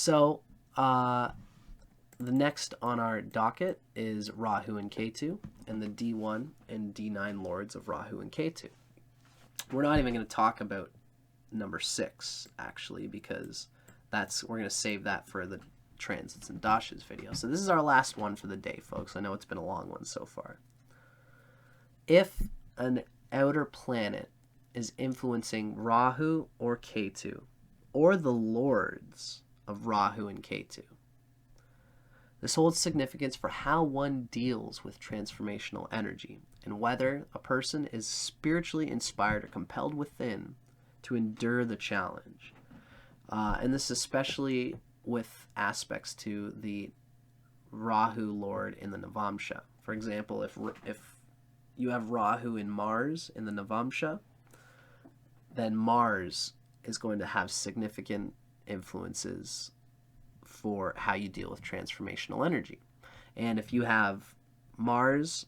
So, the next on our docket is Rahu and Ketu, and the D1 and D9 lords of Rahu and Ketu. We're not even going to talk about number 6, actually, because we're going to save that for the transits and dashas video. So this is our last one for the day, folks. I know it's been a long one so far. If an outer planet is influencing Rahu or Ketu, or the lords of Rahu and Ketu, this holds significance for how one deals with transformational energy and whether a person is spiritually inspired or compelled within to endure the challenge. And this especially with aspects to the Rahu Lord in the Navamsha. For example, if you have Rahu in Mars in the Navamsha, then Mars is going to have significant influences for how you deal with transformational energy. And if you have Rahu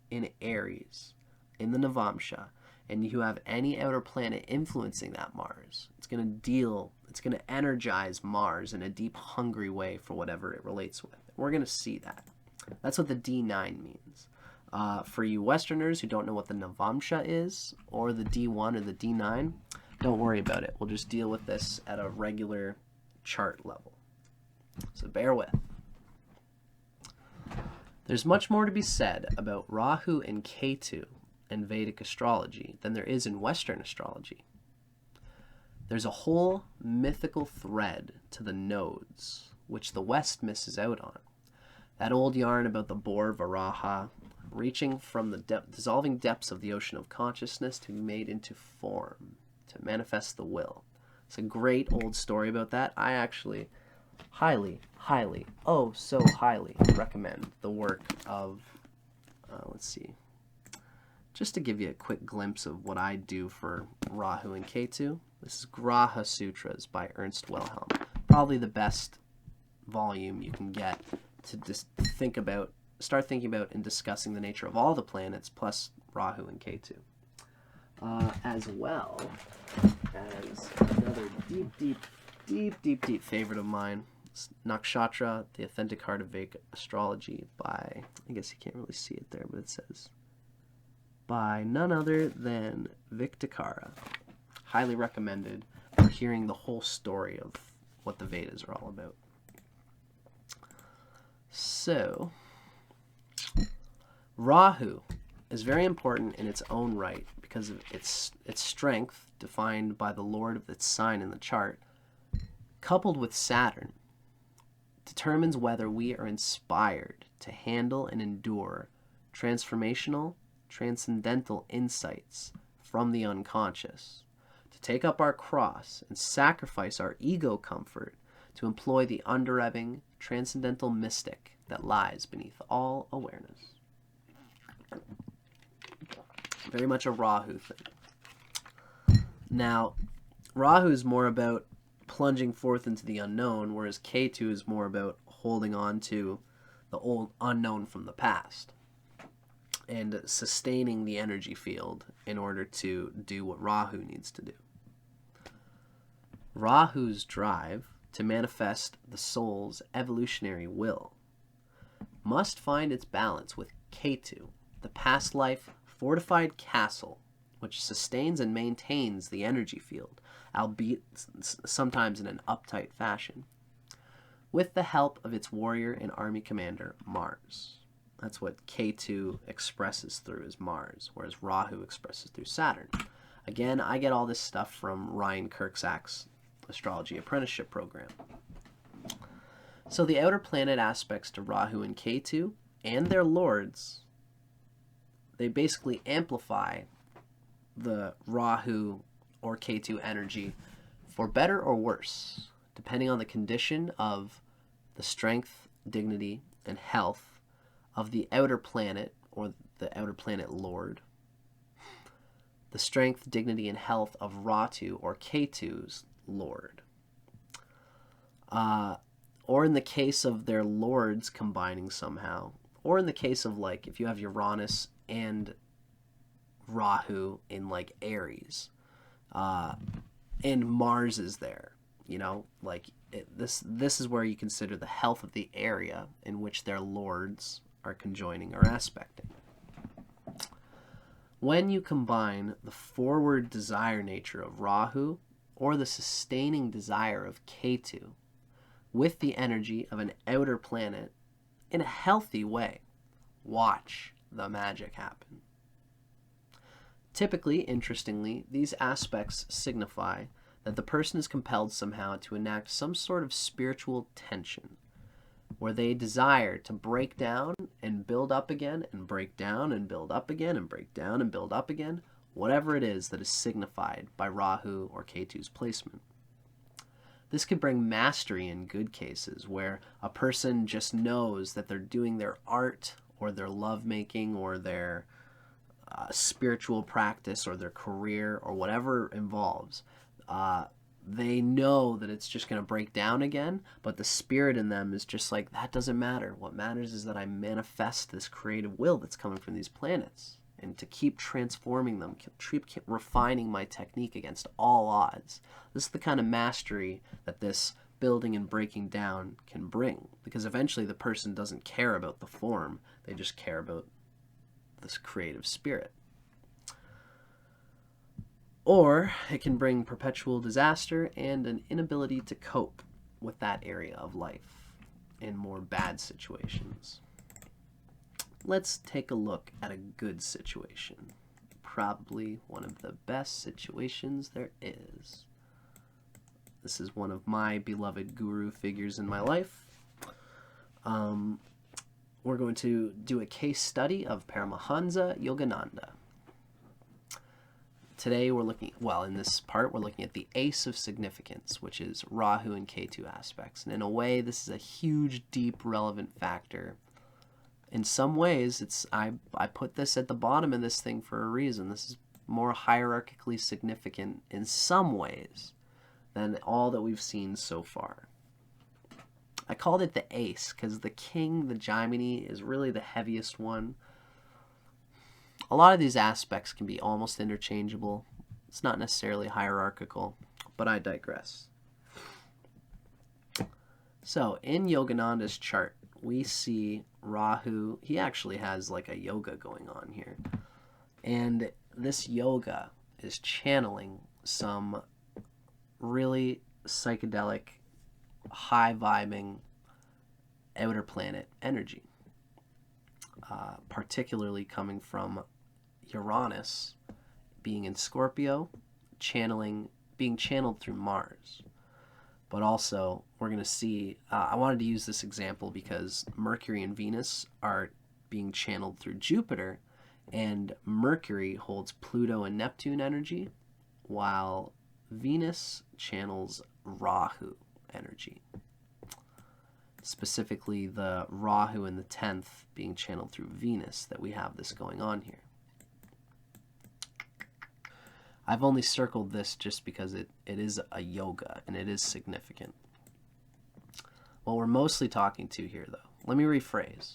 in Aries in the Navamsha, and you have any outer planet influencing that Mars, it's going to energize Mars in a deep, hungry way for whatever it relates with. We're going to see that. That's what the D9 means. For you Westerners who don't know what the Navamsha is, or the D1 or the D9, don't worry about it. We'll just deal with this at a regular chart level. So bear with. There's much more to be said about Rahu and Ketu in Vedic astrology than there is in Western astrology. There's a whole mythical thread to the nodes, which the West misses out on. That old yarn about the boar Varaha reaching from the dissolving depths of the ocean of consciousness to be made into form, to manifest the will. It's a great old story about that. I actually highly recommend the work of, let's see, just to give you a quick glimpse of what I do for Rahu and Ketu. This is Graha Sutras by Ernst Wilhelm. Probably the best volume you can get to just start thinking about and discussing the nature of all the planets plus Rahu and Ketu. As well as another deep favorite of mine, Nakshatra, the Authentic Heart of Vedic Astrology by, I guess you can't really see it there, but it says, by none other than Viktakara. Highly recommended for hearing the whole story of what the Vedas are all about. So, Rahu is very important in its own right because of its strength, defined by the lord of its sign in the chart, coupled with Saturn, determines whether we are inspired to handle and endure transformational, transcendental insights from the unconscious, to take up our cross and sacrifice our ego comfort to employ the under-ebbing, transcendental mystic that lies beneath all awareness. Very much a Rahu thing. Now, Rahu is more about plunging forth into the unknown, whereas Ketu is more about holding on to the old unknown from the past and sustaining the energy field in order to do what Rahu needs to do. Rahu's drive to manifest the soul's evolutionary will must find its balance with Ketu, the past life fortified castle which sustains and maintains the energy field, albeit sometimes in an uptight fashion, with the help of its warrior and army commander, Mars. That's what Ketu expresses through is Mars, whereas Rahu expresses through Saturn. Again, I get all this stuff from Ryan Kirksack's Astrology Apprenticeship Program. So the outer planet aspects to Rahu and Ketu and their lords, they basically amplify the Rahu or Ketu energy for better or worse, depending on the condition of the strength, dignity, and health of the outer planet or the outer planet lord, the strength, dignity, and health of Ratu or Ketu's lord. Or in the case of their lords combining somehow, or in the case of like if you have Uranus and Rahu in like Aries, and Mars is there. You know, like this is where you consider the health of the area in which their lords are conjoining or aspecting. When you combine the forward desire nature of Rahu or the sustaining desire of Ketu with the energy of an outer planet in a healthy way, watch the magic happen. Typically, interestingly, these aspects signify that the person is compelled somehow to enact some sort of spiritual tension, where they desire to break down and build up again, and break down and build up again, and break down and build up again, whatever it is that is signified by Rahu or Ketu's placement. This could bring mastery in good cases, where a person just knows that they're doing their art or their lovemaking or their spiritual practice or their career or whatever involves. They know that it's just going to break down again, but the spirit in them is just like, that doesn't matter. What matters is that I manifest this creative will that's coming from these planets, and to keep transforming them, keep refining my technique against all odds. This is the kind of mastery that this building and breaking down can bring, because eventually the person doesn't care about the form, they just care about this creative spirit. Or it can bring perpetual disaster and an inability to cope with that area of life in more bad situations. Let's take a look at a good situation. Probably one of the best situations there is. This is one of my beloved guru figures in my life. We're going to do a case study of Paramahansa Yogananda. Today we're looking, well, in this part, we're looking at the ace of significance, which is Rahu and Ketu aspects. And in a way, this is a huge, deep, relevant factor. In some ways, I put this at the bottom of this thing for a reason. This is more hierarchically significant in some ways than all that we've seen so far. I called it the ace because the king, the Gemini, is really the heaviest one. A lot of these aspects can be almost interchangeable. It's not necessarily hierarchical, but I digress. So in Yogananda's chart, we see Rahu. He actually has like a yoga going on here. And this yoga is channeling some really psychedelic, high-vibing outer planet energy. Particularly coming from Uranus being in Scorpio, being channeled through Mars. But also, we're going to see, I wanted to use this example because Mercury and Venus are being channeled through Jupiter, and Mercury holds Pluto and Neptune energy, while Venus channels Rahu energy. Specifically, the Rahu in the 10th being channeled through Venus, that we have this going on here. I've only circled this just because it is a yoga and it is significant. What we're mostly talking to here, though, let me rephrase.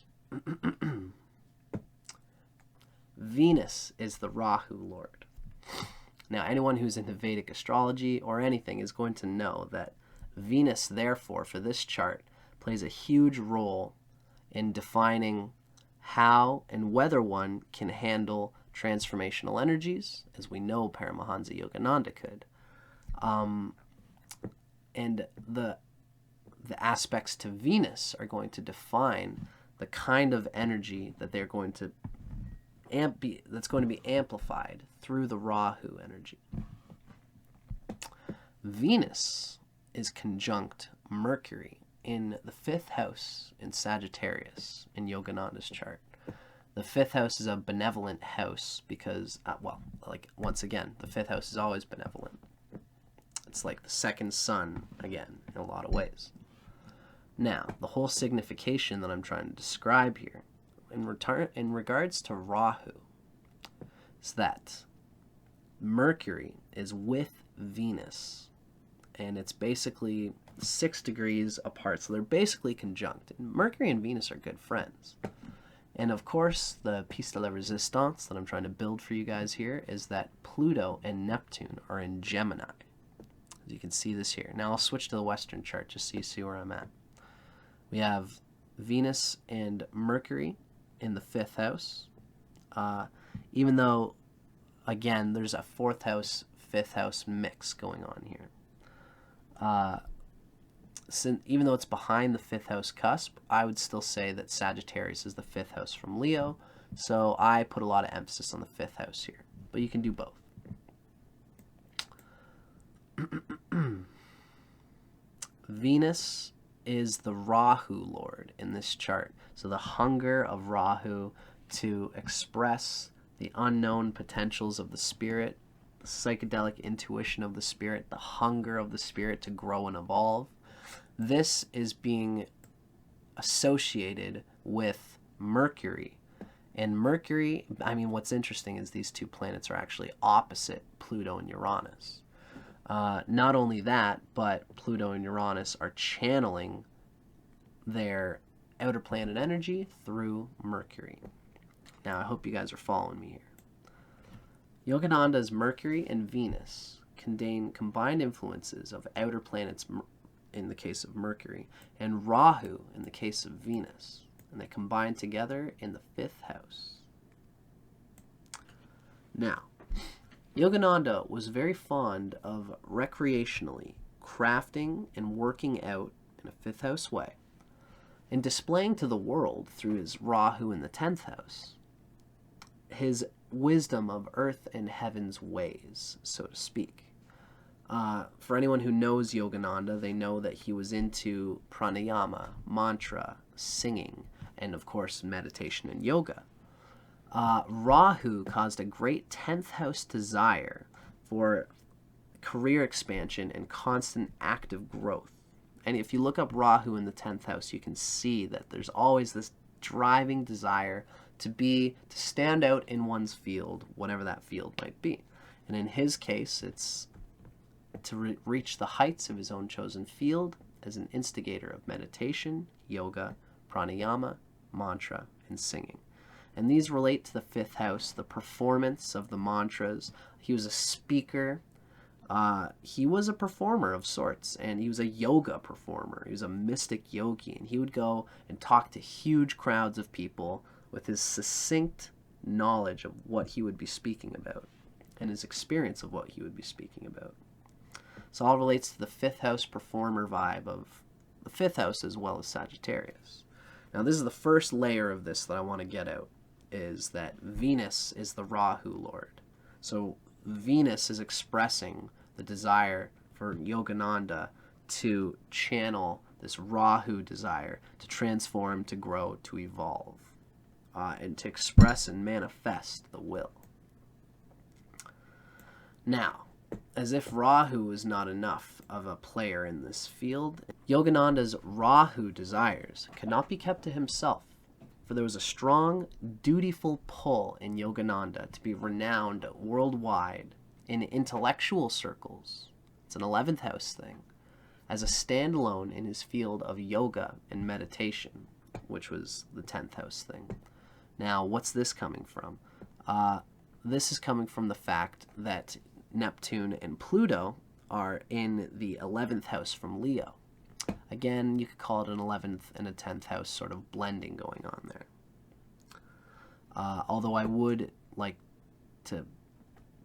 Venus is the Rahu lord. Now, anyone who's into Vedic astrology or anything is going to know that Venus, therefore, for this chart, plays a huge role in defining how and whether one can handle transformational energies, as we know Paramahansa Yogananda could. And the aspects to Venus are going to define the kind of energy that they're going to that's going to be amplified through the Rahu energy. Venus is conjunct Mercury in the 5th house in Sagittarius in Yogananda's chart. The 5th house is a benevolent house because, once again, the 5th house is always benevolent. It's like the second sun, again, in a lot of ways. Now, the whole signification that I'm trying to describe here, in regards to Rahu, is that Mercury is with Venus, and it's basically 6 degrees apart, so they're basically conjunct. And Mercury and Venus are good friends. And of course, the piece de la resistance that I'm trying to build for you guys here is that Pluto and Neptune are in Gemini. can see this here. Now I'll switch to the Western chart just so you see where I'm at. We have Venus and Mercury in the 5th house. Even though, again, there's a 4th house, 5th house mix going on here. Even though it's behind the 5th house cusp, I would still say that Sagittarius is the 5th house from Leo. So I put a lot of emphasis on the 5th house here. But you can do both. Venus is the Rahu lord in this chart. So the hunger of Rahu to express the unknown potentials of the spirit, the psychedelic intuition of the spirit, the hunger of the spirit to grow and evolve. This is being associated with Mercury. And Mercury, I mean, what's interesting is these two planets are actually opposite Pluto and Uranus. Not only that, but Pluto and Uranus are channeling their outer planet energy through Mercury. Now, I hope you guys are following me here. Yogananda's Mercury and Venus contain combined influences of outer planets in the case of Mercury and Rahu in the case of Venus. And they combine together in the 5th house. Now, Yogananda was very fond of recreationally crafting and working out in a 5th house way and displaying to the world through his Rahu in the 10th house his wisdom of earth and heaven's ways, so to speak. For anyone who knows Yogananda, they know that he was into pranayama, mantra, singing, and of course meditation and yoga. Rahu caused a great 10th house desire for career expansion and constant active growth. And if you look up Rahu in the 10th house, you can see that there's always this driving desire to stand out in one's field, whatever that field might be. And in his case, it's to reach the heights of his own chosen field as an instigator of meditation, yoga, pranayama, mantra, and singing. And these relate to the 5th house, the performance of the mantras. He was a speaker. He was a performer of sorts, and he was a yoga performer. He was a mystic yogi, and he would go and talk to huge crowds of people with his succinct knowledge of what he would be speaking about and his experience of what he would be speaking about. So all relates to the 5th house performer vibe of the 5th house as well as Sagittarius. Now this is the first layer of this that I want to get out, is that Venus is the Rahu lord. So Venus is expressing the desire for Yogananda to channel this Rahu desire, to transform, to grow, to evolve, and to express and manifest the will. Now, as if Rahu is not enough of a player in this field, Yogananda's Rahu desires could not be kept to himself, for there was a strong, dutiful pull in Yogananda to be renowned worldwide in intellectual circles. It's an 11th house thing, as a standalone in his field of yoga and meditation, which was the 10th house thing. Now, what's this coming from? This is coming from the fact that Neptune and Pluto are in the 11th house from Leo. Again, you could call it an 11th and a 10th house sort of blending going on there. Although I would like to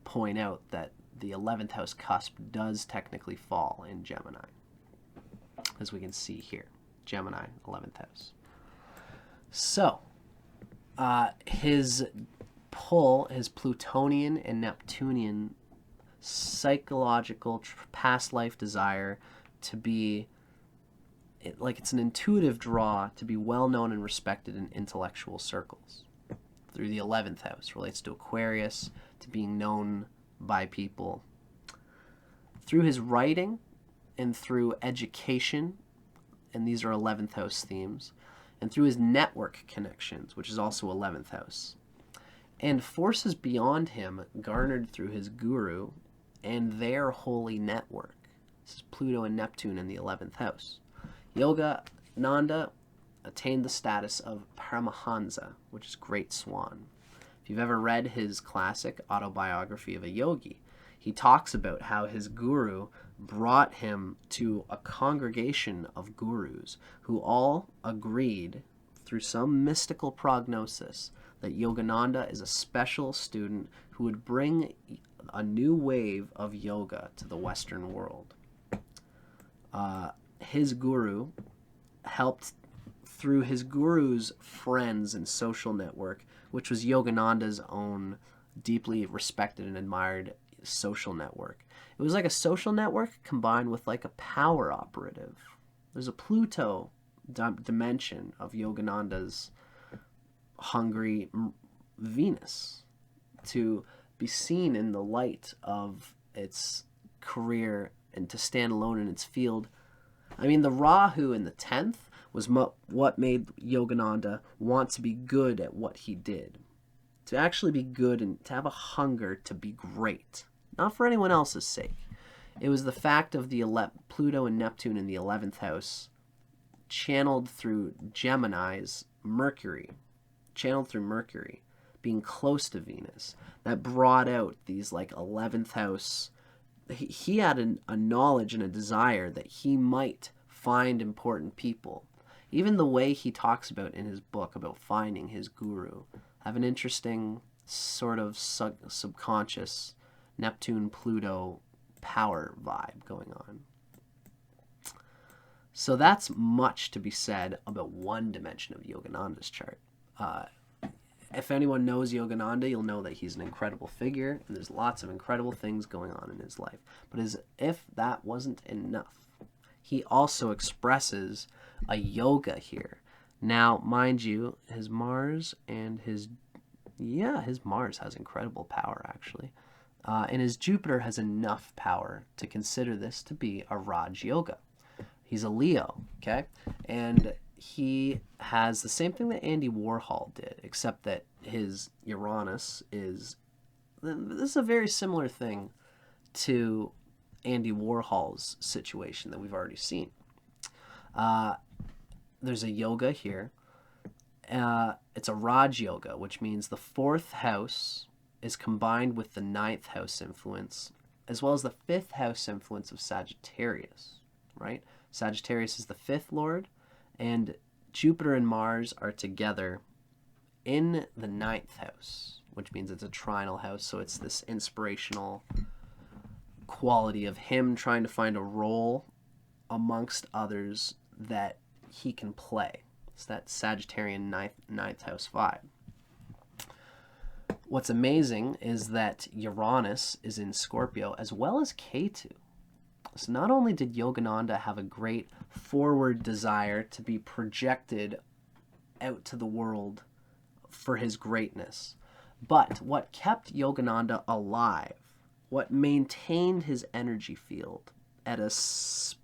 point out that the 11th house cusp does technically fall in Gemini, as we can see here. Gemini, 11th house. So, his pull, his Plutonian and Neptunian psychological past life desire to be, it's an intuitive draw to be well known and respected in intellectual circles. Through the 11th house, relates to Aquarius, to being known by people. Through his writing and through education, and these are 11th house themes, and through his network connections, which is also 11th house, and forces beyond him garnered through his guru and their holy network. This is Pluto and Neptune in the 11th house. Yogananda attained the status of Paramahansa, which is Great Swan. If you've ever read his classic Autobiography of a Yogi, he talks about how his guru brought him to a congregation of gurus who all agreed through some mystical prognosis that Yogananda is a special student who would bring a new wave of yoga to the Western world. His guru helped through his guru's friends and social network, which was Yogananda's own deeply respected and admired social network. It was like a social network combined with like a power operative. There's a Pluto dimension of Yogananda's hungry Venus to be seen in the light of its career and to stand alone in its field. I mean, the Rahu in the 10th was what made Yogananda want to be good at what he did. To actually be good and to have a hunger to be great. Not for anyone else's sake. It was the fact of the Pluto and Neptune in the 11th house channeled through Gemini's Mercury. Channeled through Mercury. Being close to Venus. That brought out these like 11th house. He had a knowledge and a desire that he might find important people. Even the way he talks about in his book about finding his guru have an interesting sort of subconscious Neptune-Pluto power vibe going on. So that's much to be said about one dimension of Yogananda's chart. If anyone knows Yogananda, you'll know that he's an incredible figure, and there's lots of incredible things going on in his life. But as if that wasn't enough, he also expresses a yoga here. Now, mind you, his Mars and his Mars has incredible power, actually. And his Jupiter has enough power to consider this to be a Raj Yoga. He's a Leo, okay? And he has the same thing that Andy Warhol did, except that his Uranus is... This is a very similar thing to Andy Warhol's situation that we've already seen. There's a yoga here. It's a Raj Yoga, which means the 4th house is combined with the 9th house influence, as well as the 5th house influence of Sagittarius, right? Sagittarius is the 5th lord, and Jupiter and Mars are together in the 9th house, which means it's a trinal house, so it's this inspirational quality of him trying to find a role amongst others that he can play. It's that Sagittarian ninth house vibe. What's amazing is that Uranus is in Scorpio as well as Ketu. So not only did Yogananda have a great forward desire to be projected out to the world for his greatness, but what kept Yogananda alive, what maintained his energy field at a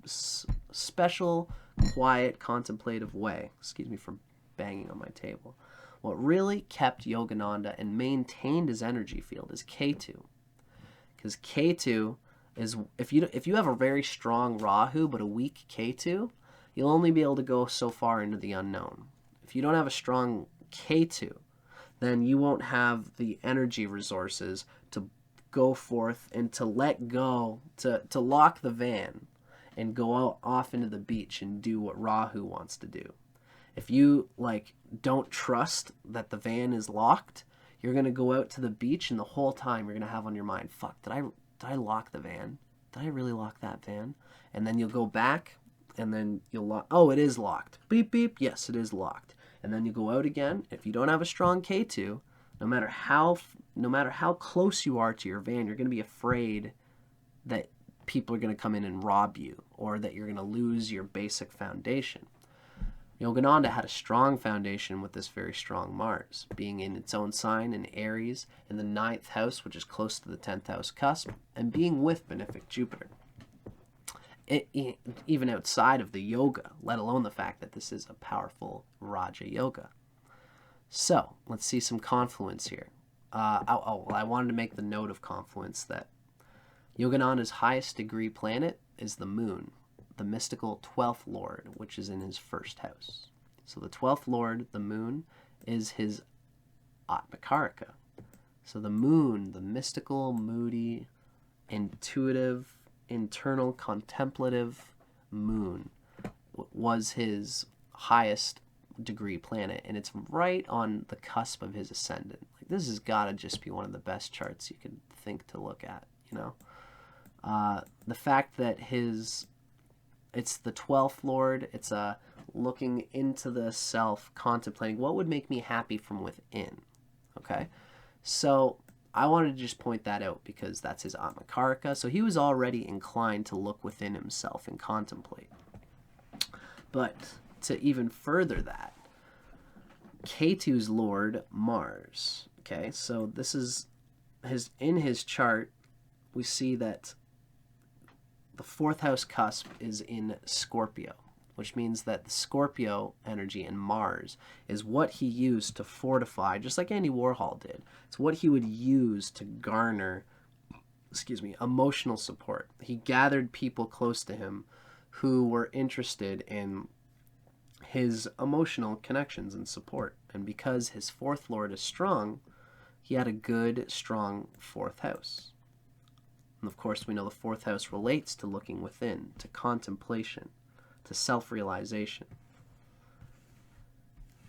special, quiet, contemplative way, excuse me for banging on my table, what really kept Yogananda and maintained his energy field is Ketu. Because Ketu is, if you have a very strong Rahu but a weak Ketu, you'll only be able to go so far into the unknown. If you don't have a strong Ketu, then you won't have the energy resources to go forth and to let go, to lock the van and go out off into the beach and do what Rahu wants to do. If you don't trust that the van is locked, you're going to go out to the beach and the whole time you're going to have on your mind, fuck, did I lock the van? Did I really lock that van? And then you'll go back and then you'll lock, oh, it is locked. Beep, beep, yes, it is locked. And then you go out again. If you don't have a strong K2, no matter how close you are to your van, you're going to be afraid that people are going to come in and rob you or that you're going to lose your basic foundation. Yogananda had a strong foundation with this very strong Mars, being in its own sign in Aries in the 9th house, which is close to the 10th house cusp, and being with benefic Jupiter. Even outside of the yoga, let alone the fact that this is a powerful Raja Yoga. So, let's see some confluence here. I wanted to make the note of confluence that Yogananda's highest degree planet is the moon, the mystical 12th lord, which is in his 1st house. So the 12th lord, the moon, is his Atmakaraka. So the moon, the mystical, moody, intuitive, internal contemplative moon was his highest degree planet, and it's right on the cusp of his ascendant. Like, this has got to just be one of the best charts you could think to look at, you know. The fact that it's the 12th lord, it's looking into the self, contemplating what would make me happy from within. Okay, so I wanted to just point that out because that's his Atmakarika. So he was already inclined to look within himself and contemplate. But to even further that, Ketu's lord, Mars. Okay, so this is in his chart, we see that the 4th house cusp is in Scorpio, which means that the Scorpio energy in Mars is what he used to fortify, just like Andy Warhol did. It's what he would use to garner, emotional support. He gathered people close to him who were interested in his emotional connections and support. And because his 4th lord is strong, he had a good, strong 4th house. And of course, we know the 4th house relates to looking within, to contemplation, to self-realization.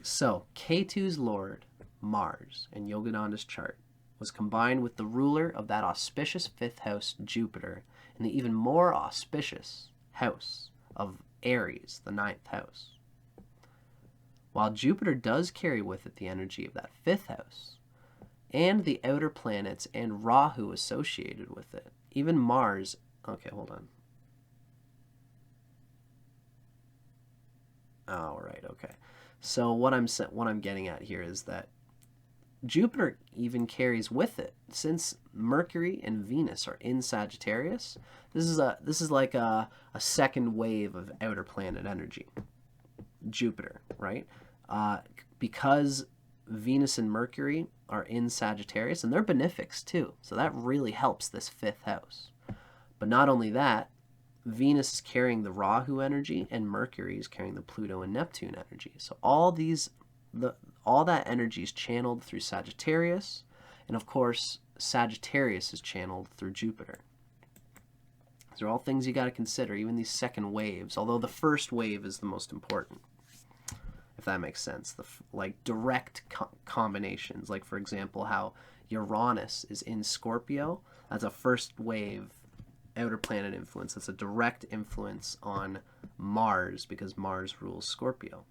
So, Ketu's lord, Mars, in Yogananda's chart, was combined with the ruler of that auspicious 5th house, Jupiter, in the even more auspicious house of Aries, the 9th house. While Jupiter does carry with it the energy of that 5th house, and the outer planets and Rahu associated with it, even Mars, okay, hold on. Oh, right, okay. So what I'm getting at here is that Jupiter even carries with it, since Mercury and Venus are in Sagittarius. This is like a second wave of outer planet energy. Jupiter, right? Because Venus and Mercury are in Sagittarius, and they're benefics too, so that really helps this 5th house. But not only that, Venus is carrying the Rahu energy, and Mercury is carrying the Pluto and Neptune energy. So all that energy is channeled through Sagittarius, and of course, Sagittarius is channeled through Jupiter. These are all things you got to consider, even these second waves, although the first wave is the most important, if that makes sense. Like direct combinations, like for example, how Uranus is in Scorpio. That's a first wave outer planet influence. That's a direct influence on Mars because Mars rules Scorpio.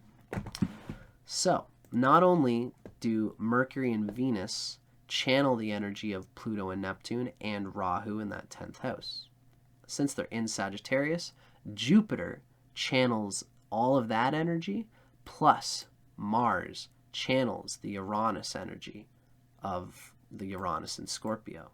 So, not only do Mercury and Venus channel the energy of Pluto and Neptune and Rahu in that 10th house. Since they're in Sagittarius, Jupiter channels all of that energy, plus Mars channels the Uranus energy of the Uranus in Scorpio.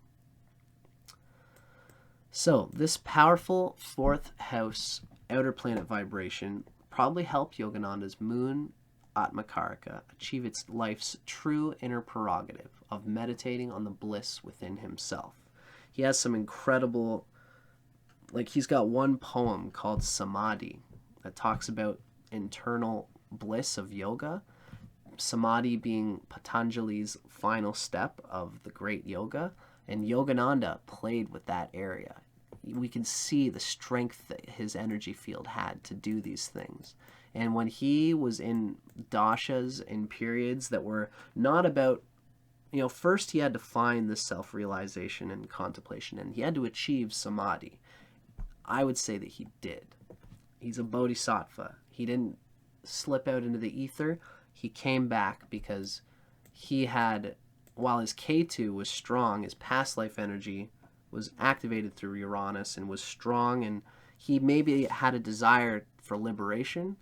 So this powerful 4th house outer planet vibration probably helped Yogananda's moon Atmakarika achieve its life's true inner prerogative of meditating on the bliss within himself. He has some incredible, like he's got one poem called Samadhi that talks about internal bliss of yoga. Samadhi being Patanjali's final step of the great yoga, and Yogananda played with that area. We can see the strength that his energy field had to do these things. And when he was in dashas, in periods that were not about, first he had to find this self-realization and contemplation, and he had to achieve samadhi. I would say that he did. He's a bodhisattva. He didn't slip out into the ether. He came back because he had, while his Ketu was strong, his past life energy was activated through Uranus and was strong, and he maybe had a desire for liberation.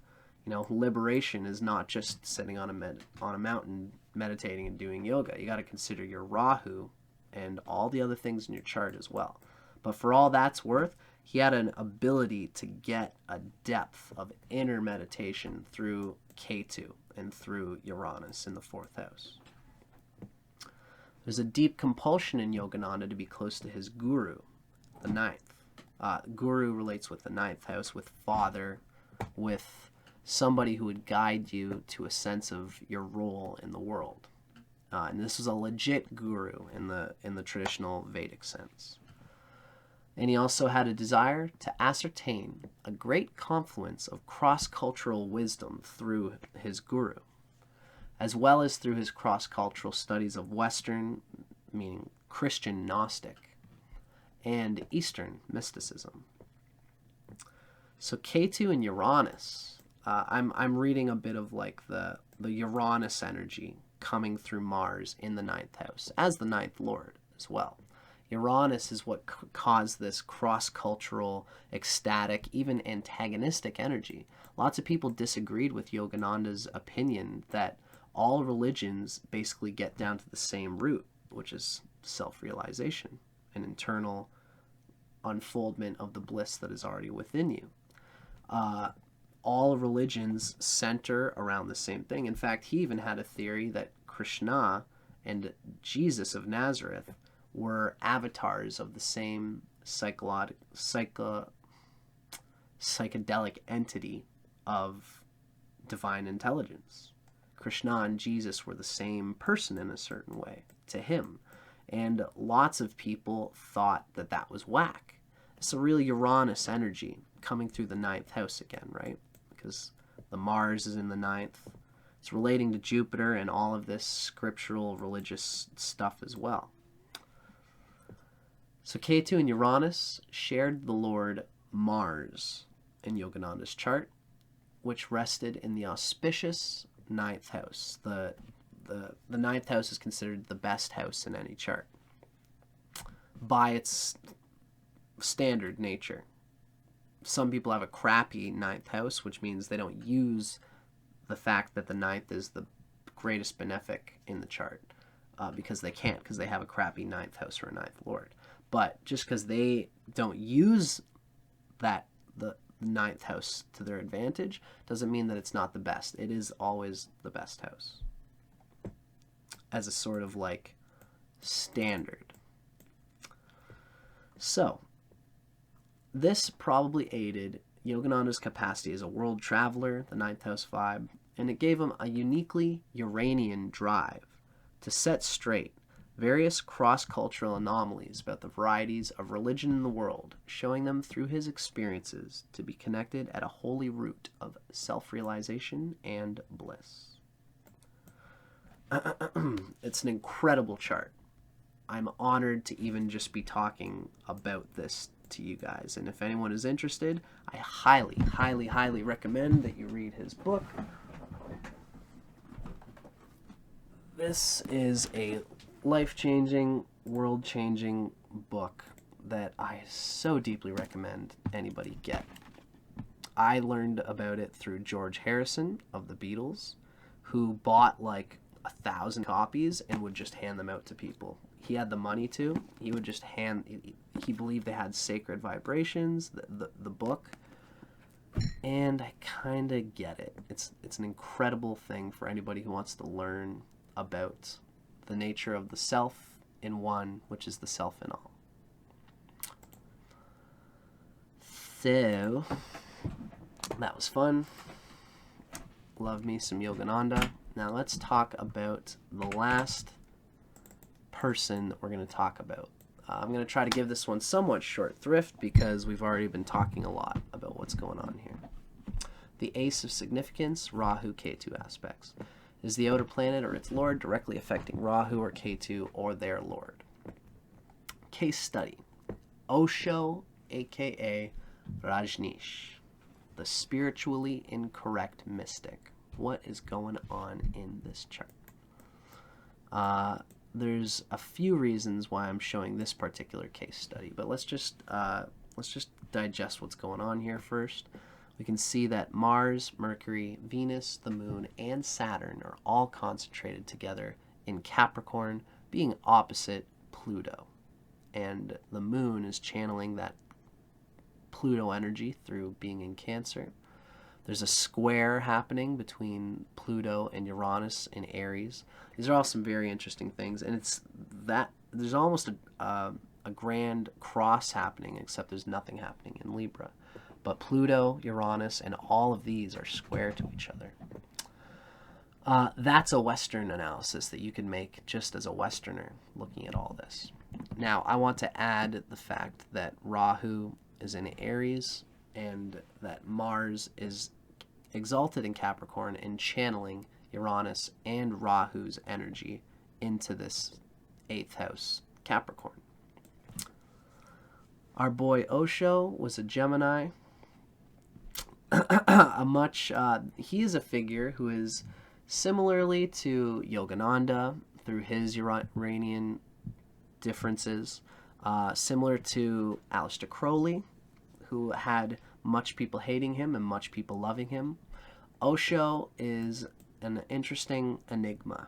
Liberation is not just sitting on a mountain meditating and doing yoga. You got to consider your Rahu and all the other things in your chart as well. But for all that's worth, he had an ability to get a depth of inner meditation through Ketu and through Uranus in the 4th house. There's a deep compulsion in Yogananda to be close to his guru, the 9th. Guru relates with the 9th house, with father, with somebody who would guide you to a sense of your role in the world. And this was a legit guru in the traditional Vedic sense. And he also had a desire to ascertain a great confluence of cross-cultural wisdom through his guru, as well as through his cross-cultural studies of Western, meaning Christian Gnostic, and Eastern mysticism. So Ketu and Uranus, I'm reading a bit of like the Uranus energy coming through Mars in the 9th house, as the 9th lord as well. Uranus is what caused this cross-cultural, ecstatic, even antagonistic energy. Lots of people disagreed with Yogananda's opinion that all religions basically get down to the same root, which is self-realization, an internal unfoldment of the bliss that is already within you. All religions center around the same thing. In fact, he even had a theory that Krishna and Jesus of Nazareth were avatars of the same psychedelic entity of divine intelligence. Krishna and Jesus were the same person in a certain way to him. And lots of people thought that that was whack. It's a real Uranus energy coming through the 9th house again, right? Because the Mars is in the 9th. It's relating to Jupiter and all of this scriptural religious stuff as well. So Ketu and Uranus shared the Lord Mars in Yogananda's chart, which rested in the auspicious 9th house. The 9th house is considered the best house in any chart by its standard nature. Some people have a crappy 9th house, which means they don't use the fact that the 9th is the greatest benefic in the chart because they can't, because they have a crappy 9th house or a 9th lord. But just because they don't use that, the 9th house to their advantage, doesn't mean that it's not the best. It is always the best house as a sort of like standard. So this probably aided Yogananda's capacity as a world traveler, the 9th house vibe, and it gave him a uniquely Uranian drive to set straight various cross-cultural anomalies about the varieties of religion in the world, showing them through his experiences to be connected at a holy root of self-realization and bliss. It's an incredible chart. I'm honored to even just be talking about this to you guys, and if anyone is interested, I highly, highly, highly recommend that you read his book. This is a life-changing, world-changing book that I so deeply recommend anybody get. I learned about it through George Harrison of the Beatles, who bought like 1,000 copies and would just hand them out to people. He had the money to. He would just he believed they had sacred vibrations, the book. And I kind of get it. It's an incredible thing for anybody who wants to learn about the nature of the self in one, which is the self in all. So, that was fun. Love me some Yogananda. Now let's talk about the last person that we're going to talk about. I'm going to try to give this one somewhat short thrift because we've already been talking a lot about what's going on here. The ace of significance, Rahu Ketu aspects. Is the outer planet or its lord directly affecting Rahu or Ketu or their lord? Case study. Osho, aka Rajneesh, the spiritually incorrect mystic. What is going on in this chart? There's a few reasons why I'm showing this particular case study, but let's just digest what's going on here first. We can see that Mars, Mercury, Venus, the Moon, and Saturn are all concentrated together in Capricorn, being opposite Pluto. And the Moon is channeling that Pluto energy through being in Cancer. There's a square happening between Pluto and Uranus in Aries. These are all some very interesting things, and it's that there's almost a grand cross happening, except there's nothing happening in Libra. But Pluto, Uranus, and all of these are square to each other. That's a Western analysis that you can make just as a Westerner looking at all this. Now, I want to add the fact that Rahu is in Aries and that Mars is exalted in Capricorn and channeling Uranus and Rahu's energy into this 8th house, Capricorn. Our boy Osho was a Gemini. He is a figure who is similarly to Yogananda through his Uranian differences, similar to Aleister Crowley, who had much people hating him and much people loving him. Osho is an interesting enigma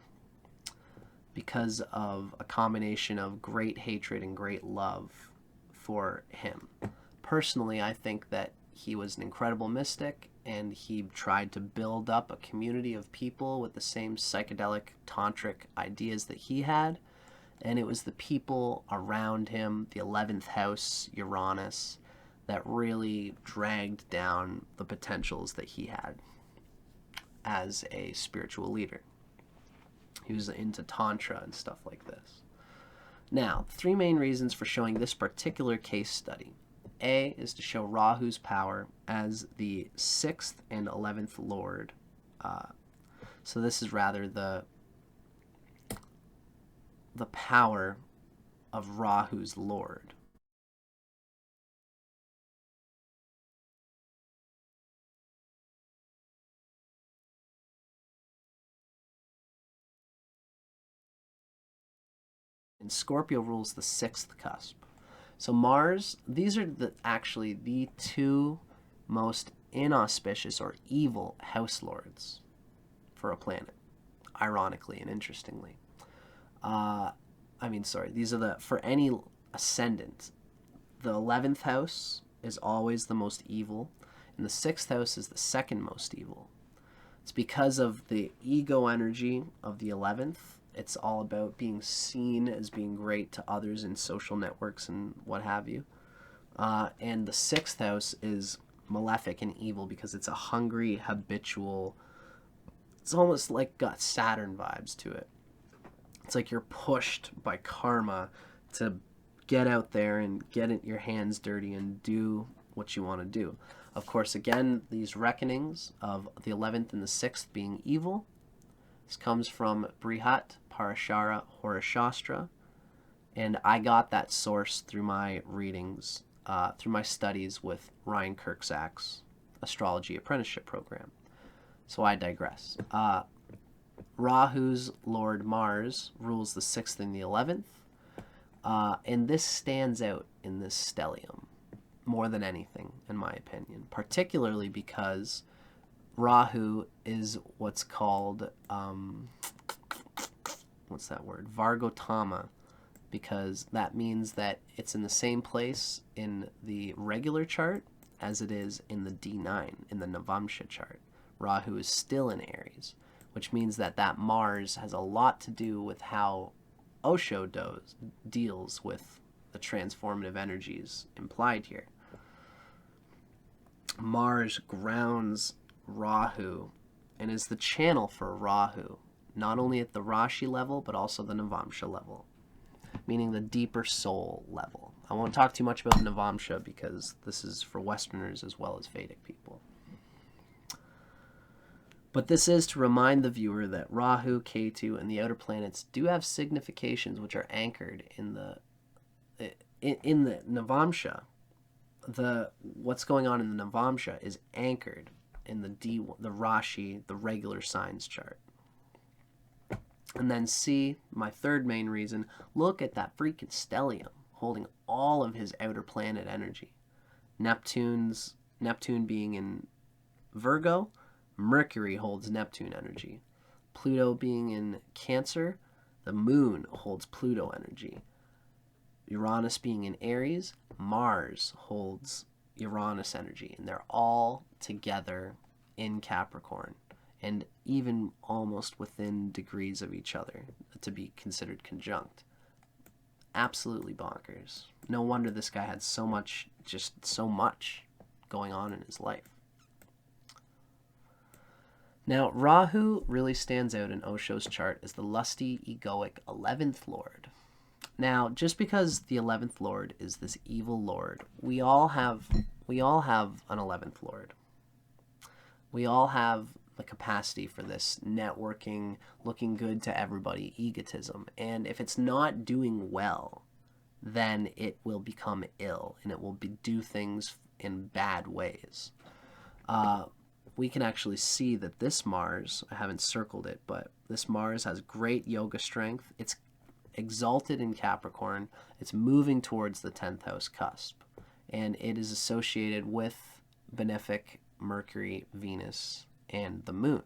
because of a combination of great hatred and great love for him. Personally, I think that he was an incredible mystic, and he tried to build up a community of people with the same psychedelic tantric ideas that he had, and it was the people around him, the 11th house, Uranus, that really dragged down the potentials that he had as a spiritual leader. He was into tantra and stuff like this. Now, 3 main reasons for showing this particular case study. A is to show Rahu's power as the 6th and 11th lord. So this is rather the power of Rahu's lord. And Scorpio rules the 6th cusp. So Mars, these are actually the 2 most inauspicious or evil house lords for a planet, ironically and interestingly. These are for any ascendant. The 11th house is always the most evil, and the 6th house is the second most evil. It's because of the ego energy of the 11th. It's all about being seen as being great to others in social networks and what have you. And the 6th house is malefic and evil because it's a hungry, habitual, it's almost like got Saturn vibes to it. It's like you're pushed by karma to get out there and get your hands dirty and do what you want to do. Of course, again, these reckonings of the 11th and the 6th being evil, this comes from Brihat Parashara Horashastra, and I got that source through my readings, through my studies with Ryan Kirksack's Astrology Apprenticeship Program. So I digress. Rahu's Lord Mars rules the 6th and the 11th, and this stands out in this stellium more than anything, in my opinion, particularly because Rahu is what's called, Vargotama, because that means that it's in the same place in the regular chart as it is in the D9, in the Navamsha chart. Rahu is still in Aries, which means that Mars has a lot to do with how Osho deals with the transformative energies implied here. Mars grounds Rahu and is the channel for Rahu, not only at the Rashi level, but also the Navamsha level, meaning the deeper soul level. I won't talk too much about the Navamsha because this is for Westerners as well as Vedic people. But this is to remind the viewer that Rahu, Ketu, and the outer planets do have significations which are anchored in the Navamsha. What's going on in the Navamsha is anchored in the Rashi, the regular signs chart. And then C, my third main reason, look at that freaking stellium holding all of his outer planet energy. Neptune being in Virgo, Mercury holds Neptune energy. Pluto being in Cancer, the moon holds Pluto energy. Uranus being in Aries, Mars holds Uranus energy, and they're all together in Capricorn, and even almost within degrees of each other to be considered conjunct. Absolutely bonkers. No wonder this guy had so much going on in his life. Now, Rahu really stands out in Osho's chart as the lusty, egoic 11th lord. Now, just because the 11th lord is this evil lord, we all have an 11th lord. We all have the capacity for this networking, looking good to everybody, egotism. And if it's not doing well, then it will become ill and it will do things in bad ways. We can actually see that this Mars, I haven't circled it, but this Mars has great yoga strength. It's exalted in Capricorn. It's moving towards the 10th house cusp. And it is associated with benefic Mercury, Venus, and the moon.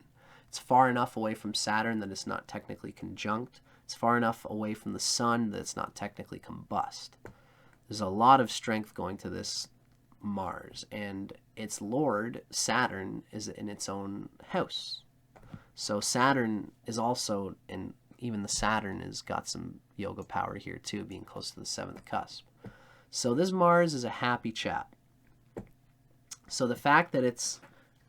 It's far enough away from Saturn that it's not technically conjunct. It's far enough away from the sun that it's not technically combust. There's a lot of strength going to this Mars, and its lord, Saturn, is in its own house. So Saturn is also, and even the Saturn has got some yoga power here too, being close to the 7th cusp. So this Mars is a happy chap. So the fact that it's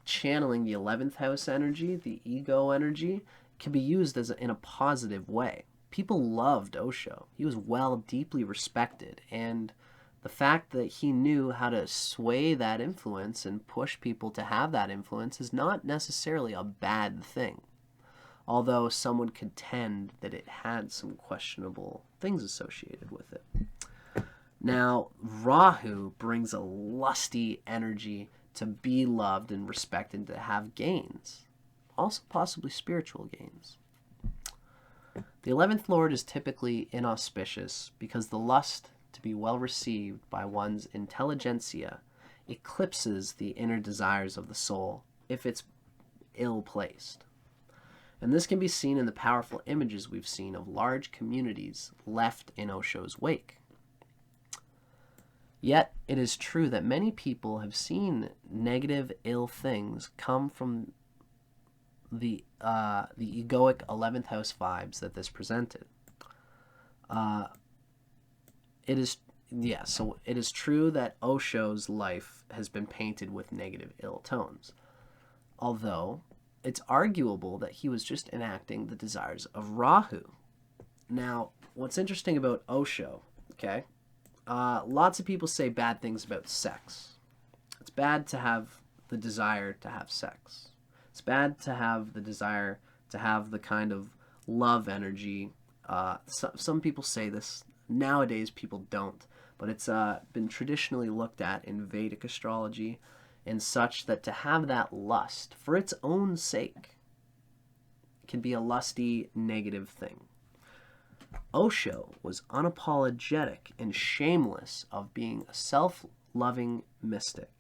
channeling the 11th house energy, the ego energy, can be used in a positive way. People loved Osho. He was deeply respected, and the fact that he knew how to sway that influence and push people to have that influence is not necessarily a bad thing, although some would contend that it had some questionable things associated with it. Now, Rahu brings a lusty energy to be loved and respected, to have gains, also possibly spiritual gains. The 11th lord is typically inauspicious because the lust to be well received by one's intelligentsia eclipses the inner desires of the soul if it's ill placed. And this can be seen in the powerful images we've seen of large communities left in Osho's wake. Yet it is true that many people have seen negative, ill things come from the egoic 11th house vibes that this presented. It is true that Osho's life has been painted with negative, ill tones, although it's arguable that he was just enacting the desires of Rahu. Now, what's interesting about Osho, okay? Lots of people say bad things about sex. It's bad to have the desire to have sex. It's bad to have the desire to have the kind of love energy. Some people say this. Nowadays, people don't. But it's been traditionally looked at in Vedic astrology and such that to have that lust for its own sake can be a lusty, negative thing. Osho was unapologetic and shameless of being a self-loving mystic.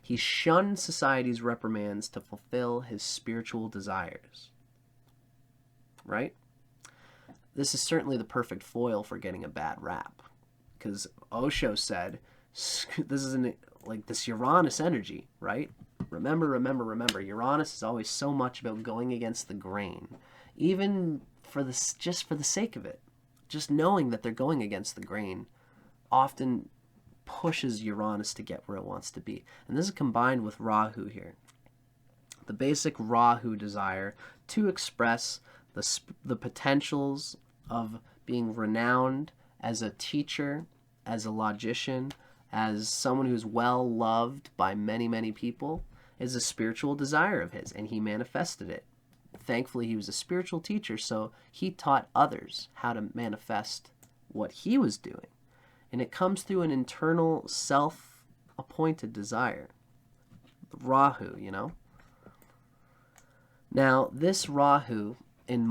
He shunned society's reprimands to fulfill his spiritual desires. Right? This is certainly the perfect foil for getting a bad rap. Because Osho said, this is like this Uranus energy, right? Remember, Uranus is always so much about going against the grain. Even just for the sake of it. Just knowing that they're going against the grain often pushes Uranus to get where it wants to be. And this is combined with Rahu here. The basic Rahu desire to express the potentials of being renowned as a teacher, as a logician, as someone who's well loved by many, many people, is a spiritual desire of his, and he manifested it. Thankfully, he was a spiritual teacher, so he taught others how to manifest what he was doing. And it comes through an internal, self-appointed desire. Rahu, you know? Now, this Rahu being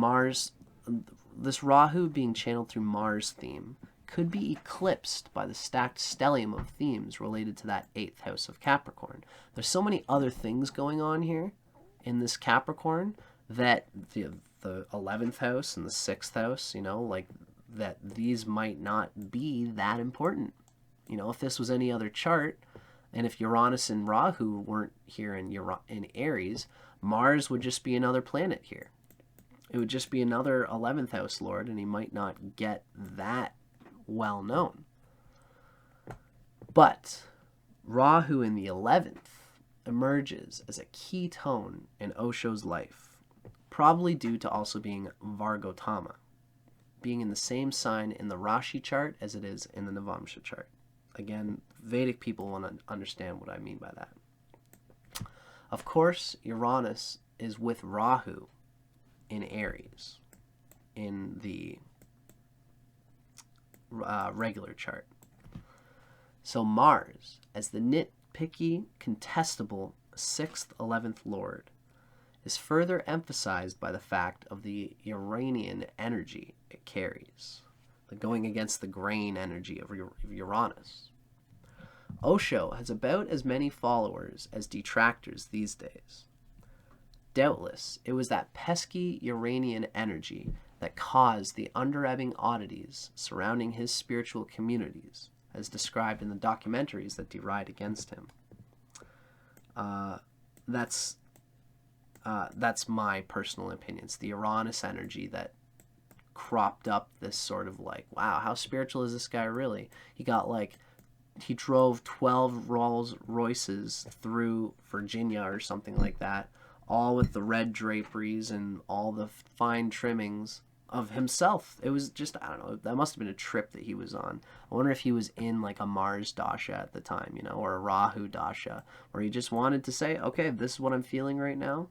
channeled through Mars theme could be eclipsed by the stacked stellium of themes related to that 8th house of Capricorn. There's so many other things going on here in this Capricorn that the 11th house and the 6th house, you know, like that these might not be that important. You know, if this was any other chart, and if Uranus and Rahu weren't here in Aries, Mars would just be another planet here. It would just be another 11th house lord, and he might not get that well known. But Rahu in the 11th emerges as a key tone in Osho's life, probably due to also being Vargotama. being in the same sign in the Rashi chart as it is in the Navamsha chart. Again, Vedic people want to understand what I mean by that. Of course, Uranus is with Rahu in Aries in the regular chart. So Mars, as the nitpicky, contestable 6th, 11th Lord, is further emphasized by the fact of the Uranian energy it carries, the going against the grain energy of Uranus. Osho has about as many followers as detractors these days. Doubtless, it was that pesky Uranian energy that caused the under-ebbing oddities surrounding his spiritual communities, as described in the documentaries that deride against him. That's my personal opinion. It's the Uranus energy that cropped up this sort of like, wow, how spiritual is this guy really? He drove 12 Rolls Royces through Virginia or something like that, all with the red draperies and all the fine trimmings of himself. It was just, I don't know, that must have been a trip that he was on. I wonder if he was in like a Mars dasha at the time, you know, or a Rahu dasha, where he just wanted to say, okay, this is what I'm feeling right now.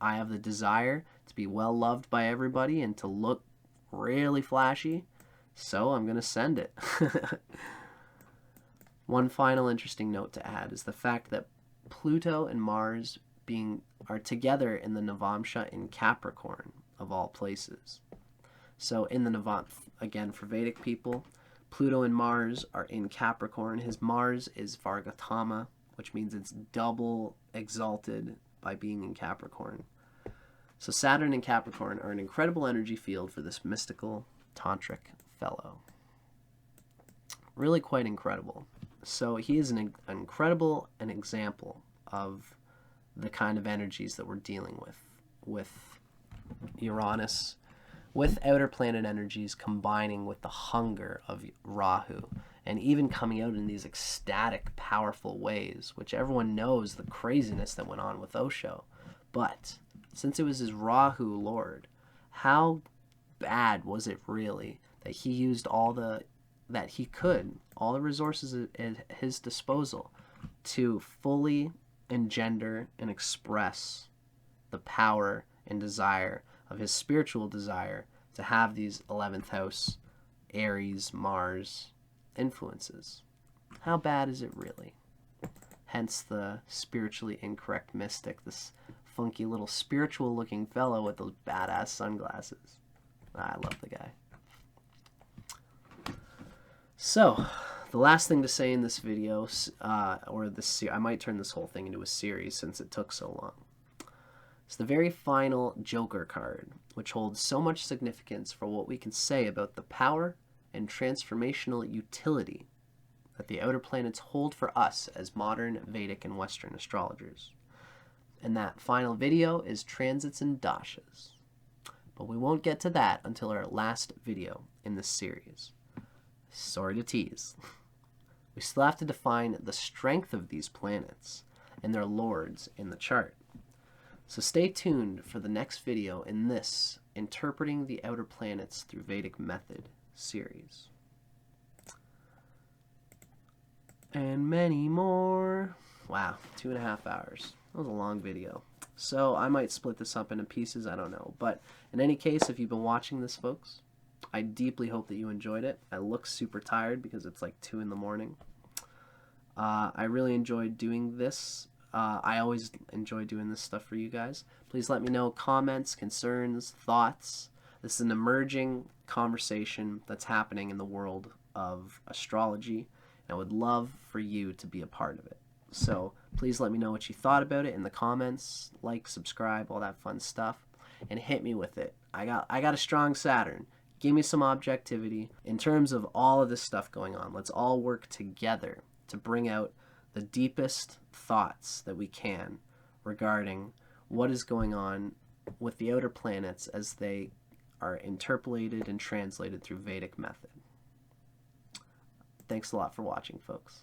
I have the desire to be well loved by everybody and to look really flashy, so I'm going to send it. One final interesting note to add is the fact that Pluto and Mars are together in the Navamsha in Capricorn, of all places. So in the again, for Vedic people, Pluto and Mars are in Capricorn. His Mars is Vargatama, which means it's double exalted by being in Capricorn. So Saturn and Capricorn are an incredible energy field for this mystical tantric fellow. Really quite incredible. So he is an incredible example of the kind of energies that we're dealing with Uranus, with outer planet energies combining with the hunger of Rahu, and even coming out in these ecstatic, powerful ways, which everyone knows the craziness that went on with Osho. But since it was his Rahu Lord, how bad was it really that he used all the resources at his disposal to fully engender and express the power and desire of his spiritual desire to have these 11th house Aries, Mars influences? How bad is it really? Hence the spiritually incorrect mystic, this funky little spiritual looking fellow with those badass sunglasses. I love the guy. So, the last thing to say in this video, I might turn this whole thing into a series since it took so long. It's the very final Joker card, which holds so much significance for what we can say about the power and transformational utility that the outer planets hold for us as modern Vedic and Western astrologers. And that final video is transits and dashas. But we won't get to that until our last video in this series. Sorry to tease. We still have to define the strength of these planets and their lords in the chart. So stay tuned for the next video in this Interpreting the Outer Planets Through Vedic Method series. And many more. Wow, 2.5 hours. That was a long video. So I might split this up into pieces, I don't know. But in any case, if you've been watching this, folks, I deeply hope that you enjoyed it. I look super tired because it's like 2 in the morning. I really enjoyed doing this. I always enjoy doing this stuff for you guys. Please let me know comments, concerns, thoughts. This is an emerging conversation that's happening in the world of astrology, and I would love for you to be a part of it. So please let me know what you thought about it in the comments. Like, subscribe, all that fun stuff, and hit me with it. I got a strong Saturn. Give me some objectivity in terms of all of this stuff going on. Let's all work together to bring out the deepest thoughts that we can regarding what is going on with the outer planets as they are interpolated and translated through Vedic method. Thanks a lot for watching, folks.